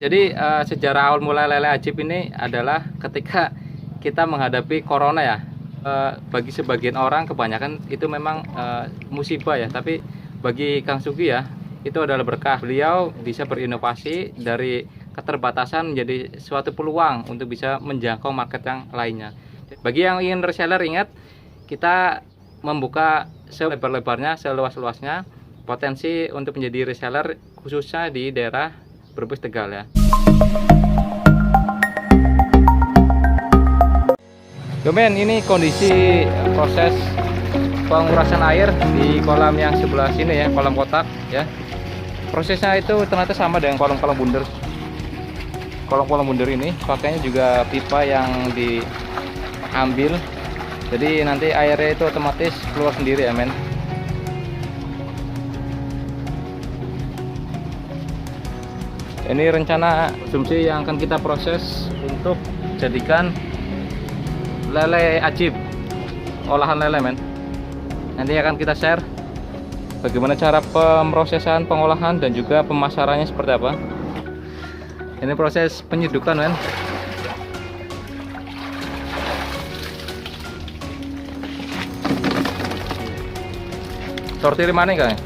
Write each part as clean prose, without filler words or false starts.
Jadi sejarah awal mulai lele ajib ini adalah ketika kita menghadapi corona ya. Bagi sebagian orang kebanyakan itu memang musibah ya, tapi bagi Kang Sugi ya itu adalah berkah. Beliau bisa berinovasi dari keterbatasan menjadi suatu peluang untuk bisa menjangkau market yang lainnya. Bagi yang ingin reseller, ingat kita membuka selebar-lebarnya, seluas-luasnya potensi untuk menjadi reseller khususnya di daerah Brebes, Tegal ya. Domen, ini kondisi proses pengurasan air di kolam yang sebelah sini ya, kolam kotak ya. Prosesnya itu ternyata sama dengan kolam-kolam bundar. Kolam-kolam bundar ini pakainya juga pipa yang diambil. Jadi nanti airnya itu otomatis keluar sendiri ya, men. Ini rencana konsumsi yang akan kita proses untuk jadikan lele ajib, olahan lele, men. Nanti akan kita share bagaimana cara pemrosesan, pengolahan, dan juga pemasarannya seperti apa. Ini proses penyedukan, men. Sortir mana kan?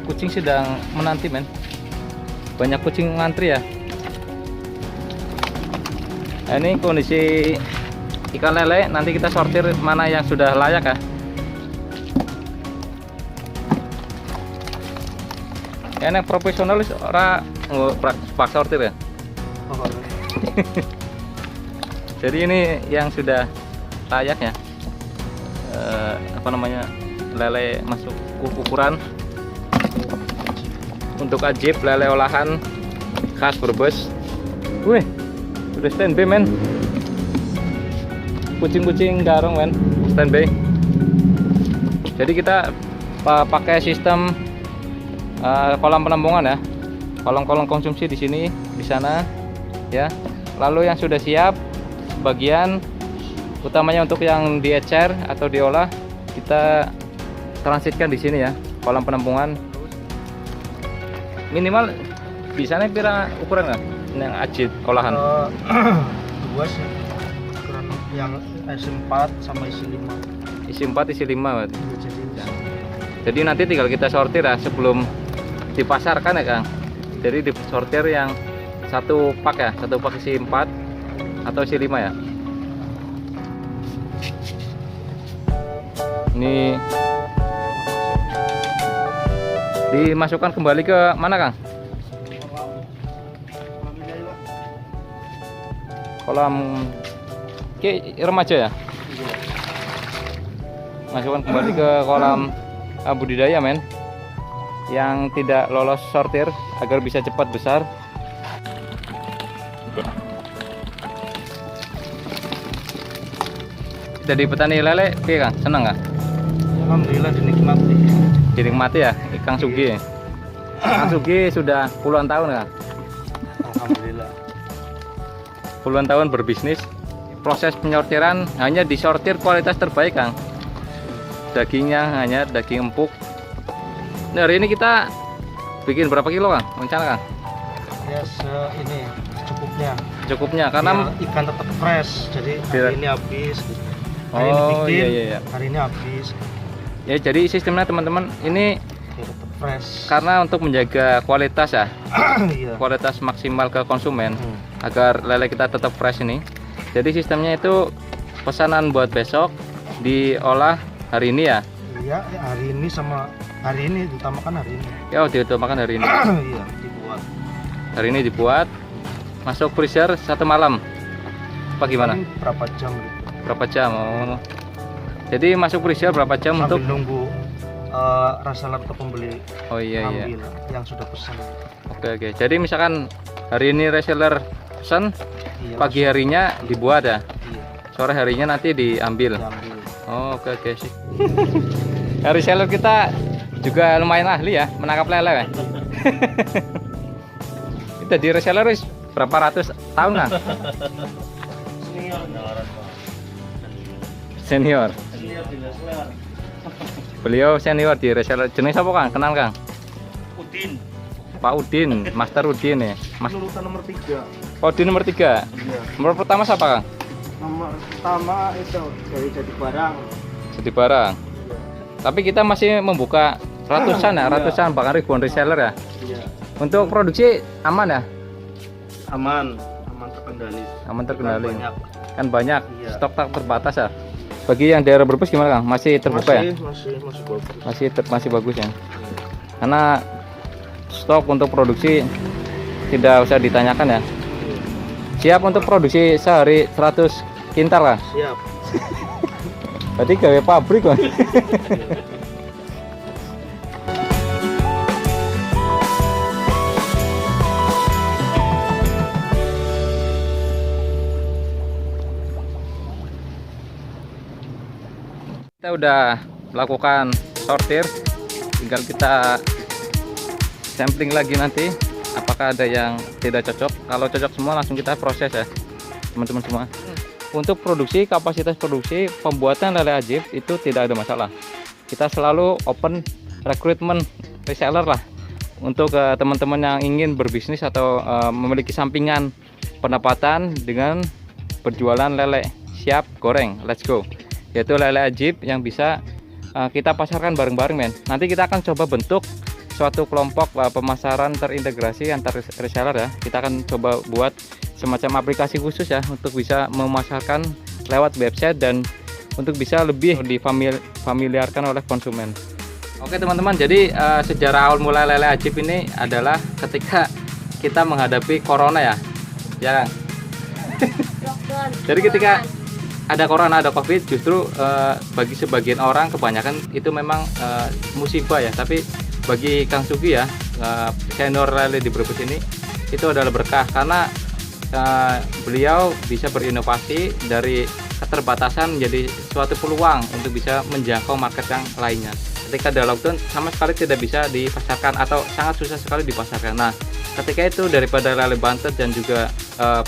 Kucing sedang menanti, men. Banyak kucing ngantri ya. Nah, ini kondisi ikan lele. Nanti kita sortir mana yang sudah layak ya. Enak profesionalis ora pak sortir ya. Jadi ini yang sudah layak ya. Apa namanya, lele masuk ukuran untuk ajib, lele olahan khas Brebes. Wih, udah standby, men. Kucing-kucing garong, men, standby. Jadi kita pakai sistem kolam penampungan ya, kolong-kolong konsumsi di sini, di sana ya. Lalu yang sudah siap, bagian utamanya untuk yang diecer atau diolah, kita transitkan di sini ya, kolam penampungan. Minimal bisa nih pira ukuran nggak yang ajib olahan? Dua sih, ukuran yang isi 4 sama isi 5. Isi 4, isi 5 berarti. Ya, jadi nanti tinggal kita sortir ya sebelum dipasarkan ya, Kang. Jadi disortir yang satu pak ya, satu pak isi 4 atau isi 5 ya. Ini dimasukkan kembali ke mana, Kang? Kolam remaja ya. Masukkan kembali ke kolam budidaya, men, yang tidak lolos sortir agar bisa cepat besar. Jadi petani lele, Kang, senang nggak? alhamdulillah dinikmati. Dinikmati ya, Kang Sugi. Kang Sugi sudah puluhan tahun ya. Alhamdulillah. Puluhan tahun berbisnis. Proses penyortiran hanya disortir kualitas terbaik, Kang. Dagingnya hanya daging empuk. Nah, hari ini kita bikin berapa kilo, Kang? Rencana, Kang? Ya, ini cukupnya. Cukupnya karena ikan tetap fresh. Jadi hari ini habis. Hari ini oh bikin, iya. hari ini habis. Ya, jadi sistemnya teman-teman ini Ya, tetap fresh. karena untuk menjaga kualitas ya, Iya. kualitas maksimal ke konsumen agar lele kita tetap fresh ini. Jadi sistemnya itu pesanan buat besok diolah hari ini ya. Iya, hari ini sama hari ini diutamakan hari ini. Ya, diutamakan hari ini. Iya, dibuat. Hari ini dibuat, masuk freezer 1 malam. Apa gimana? Paling berapa jam gitu. Berapa jam? Oh. Jadi masuk freezer berapa jam Sambil untuk? nunggu reseller atau pembeli Oh iya. ambil yang sudah pesan. Oke. Jadi misalkan hari ini reseller pesan, Iya, pagi harinya dibuat ya, iya, sore harinya nanti diambil. diambil. Oh, oke sih. Reseller kita juga lumayan ahli ya menangkap lele ya. Kita di reseller berapa ratus tahun kan? Senior. Senior. Senior di reseller. Beliau senior di reseller. Jenis apa Kang? Kenal Kang? Udin. Pak Udin, Master Udin ya. Mas Lulusan nomor 3. Pak Udin nomor 3. Iya. Nomor pertama siapa Kang? Nomor pertama itu dari jadi barang. Jadi barang. Iya. Tapi kita masih membuka ratusan ya, Iya. ratusan bahkan ribuan reseller ya. Iya. Untuk produksi aman ya? Aman terkendali. Aman terkendali. Banyak. Kan banyak, Iya. stok tak terbatas ya. Bagi yang daerah Brebes gimana Kang? Masih terbuka ya? Masih bagus. Masih bagus ya. Karena stok untuk produksi tidak usah ditanyakan ya. Siap untuk produksi sehari 100 kintal lah. Siap. Berarti gawe pabrik kok. Kita udah melakukan sortir, tinggal kita sampling lagi nanti apakah ada yang tidak cocok. Kalau cocok semua langsung kita proses ya teman-teman semua. Untuk produksi, kapasitas produksi pembuatan lele ajib itu tidak ada masalah. Kita selalu open recruitment reseller lah untuk teman-teman yang ingin berbisnis atau memiliki sampingan pendapatan dengan berjualan lele siap goreng. Let's go, yaitu lele ajib yang bisa kita pasarkan bareng-bareng men. Nanti kita akan coba bentuk suatu kelompok pemasaran terintegrasi antar reseller ya. Kita akan coba buat semacam aplikasi khusus ya untuk bisa memasarkan lewat website dan untuk bisa lebih difamiliarkan oleh konsumen. Oke teman-teman, jadi sejarah awal mula lele ajib ini adalah ketika kita menghadapi corona ya. Ya. Jadi ketika ada corona, ada covid, justru bagi sebagian orang, kebanyakan itu memang musibah ya. Tapi bagi Kang Sugi ya, senior lele di Brebes ini, itu adalah berkah karena beliau bisa berinovasi dari keterbatasan menjadi suatu peluang untuk bisa menjangkau market yang lainnya. Ketika ada lockdown sama sekali tidak bisa dipasarkan atau sangat susah sekali dipasarkan. Nah, ketika itu daripada lele bantet dan juga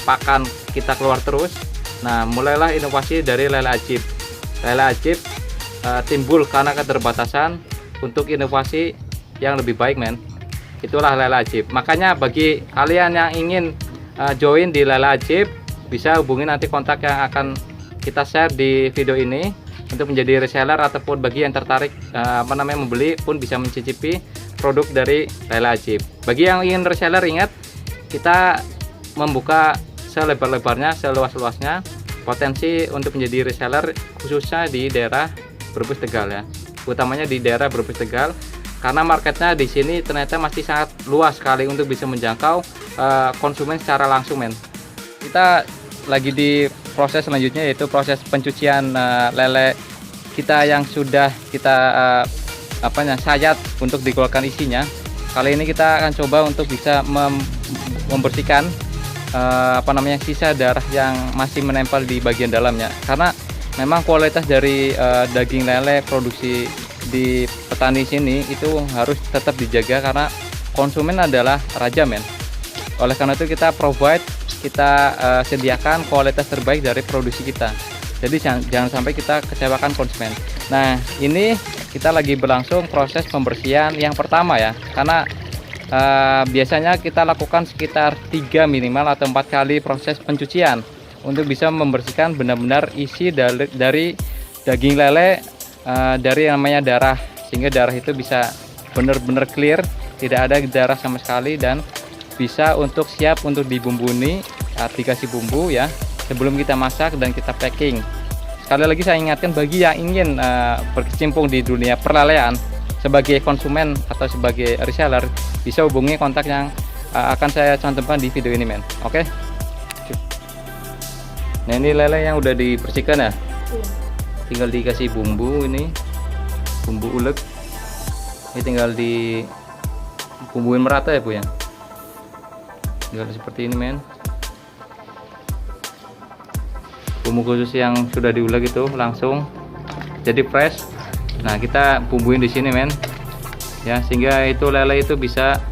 pakan kita keluar terus, nah mulailah inovasi dari lele ajib. Lele ajib timbul karena keterbatasan untuk inovasi yang lebih baik men. Itulah lele ajib. Makanya bagi kalian yang ingin join di lele ajib, bisa hubungi nanti kontak yang akan kita share di video ini untuk menjadi reseller, ataupun bagi yang tertarik membeli pun bisa mencicipi produk dari lele ajib. Bagi yang ingin reseller, ingat kita membuka selebar-lebarnya, seluas-luasnya potensi untuk menjadi reseller, khususnya di daerah Brebes Tegal ya, utamanya di daerah Brebes Tegal, karena marketnya di sini ternyata masih sangat luas sekali untuk bisa menjangkau konsumen secara langsung men. Kita lagi di proses selanjutnya, yaitu proses pencucian lele kita yang sudah kita sayat untuk dikeluarkan isinya. Kali ini kita akan coba untuk bisa membersihkan sisa darah yang masih menempel di bagian dalamnya, karena memang kualitas dari daging lele produksi di petani sini itu harus tetap dijaga karena konsumen adalah raja men. Oleh karena itu kita sediakan kualitas terbaik dari produksi kita. Jadi jangan sampai kita kecewakan konsumen. Nah, ini kita lagi berlangsung proses pembersihan yang pertama ya, karena biasanya kita lakukan sekitar 3 minimal atau 4 kali proses pencucian untuk bisa membersihkan benar-benar isi dari daging lele, dari yang namanya darah, sehingga darah itu bisa benar-benar clear, tidak ada darah sama sekali, dan bisa untuk siap untuk dibumbuni, dikasih bumbu ya sebelum kita masak dan kita packing. Sekali lagi saya ingatkan bagi yang ingin berkecimpung di dunia perlelean sebagai konsumen atau sebagai reseller, bisa hubungi kontak yang akan saya cantumkan di video ini men. Oke. Nah, ini lele yang udah dibersihkan ya. Tinggal dikasih bumbu, ini bumbu ulek. Ini tinggal dibumbuin merata ya Bu ya. Tinggal seperti ini men. Bumbu khusus yang sudah diulek itu langsung jadi fresh. Nah, kita bumbuin di sini men. Ya, sehingga itu lele itu bisa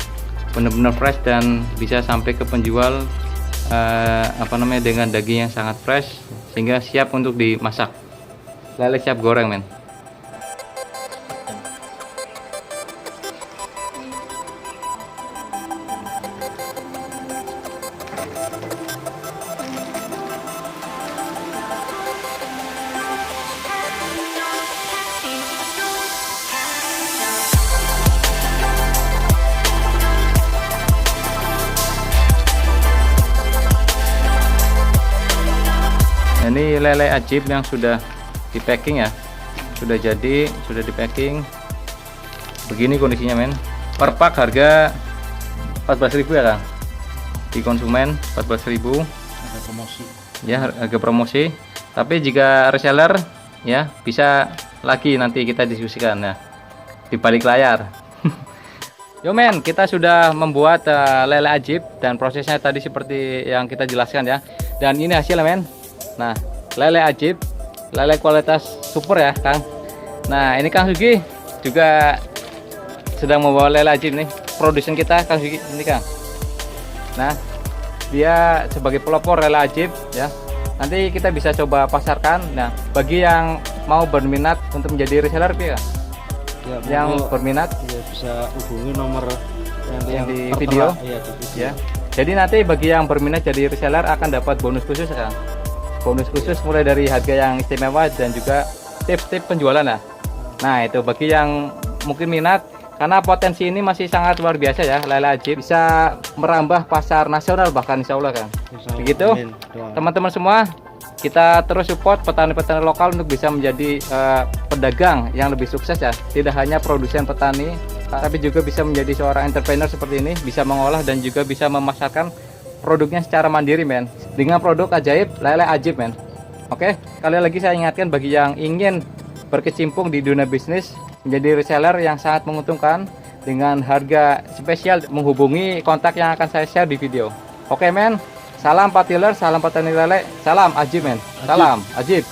benar-benar fresh dan bisa sampai ke penjual dengan daging yang sangat fresh sehingga siap untuk dimasak. Lele siap goreng men. Ini lele ajib yang sudah di packing ya, sudah jadi, sudah di packing. Begini kondisinya men. Per pak harga 14.000 ya Kang, di konsumen 14.000 Ada promosi. ya, harga promosi. Tapi jika reseller ya bisa lagi nanti kita diskusikan ya di balik layar. Yo men, kita sudah membuat lele ajib dan prosesnya tadi seperti yang kita jelaskan ya. Dan ini hasilnya men. Nah, lele ajib, lele kualitas super ya Kang. Nah, ini Kang Sugi juga sedang membawa lele ajib nih. Produsen kita Kang Sugi ini Kang. Nah, dia sebagai pelopor lele ajib ya. Nanti kita bisa coba pasarkan. Nah, bagi yang mau berminat untuk menjadi reseller ya, yang berminat ya bisa hubungi nomor yang di tertera. video. Iya, di video. Ya. Jadi nanti bagi yang berminat jadi reseller akan dapat bonus khusus Kang. Bonus khusus mulai dari harga yang istimewa dan juga tips-tips penjualan ya. Nah, itu bagi yang mungkin minat, karena potensi ini masih sangat luar biasa ya, lele ajib bisa merambah pasar nasional bahkan insya Allah Kang. Insya Allah. Begitu Amin. Doa. teman-teman semua, kita terus support petani-petani lokal untuk bisa menjadi pedagang yang lebih sukses ya. Tidak hanya produsen petani, tapi juga bisa menjadi seorang entrepreneur seperti ini, bisa mengolah dan juga bisa memasarkan produknya secara mandiri men, dengan produk ajaib lele ajib men. Oke, sekali lagi saya ingatkan bagi yang ingin berkecimpung di dunia bisnis menjadi reseller yang sangat menguntungkan dengan harga spesial, menghubungi kontak yang akan saya share di video. Oke men, salam patiler, salam petani lele, salam ajib men, salam ajib.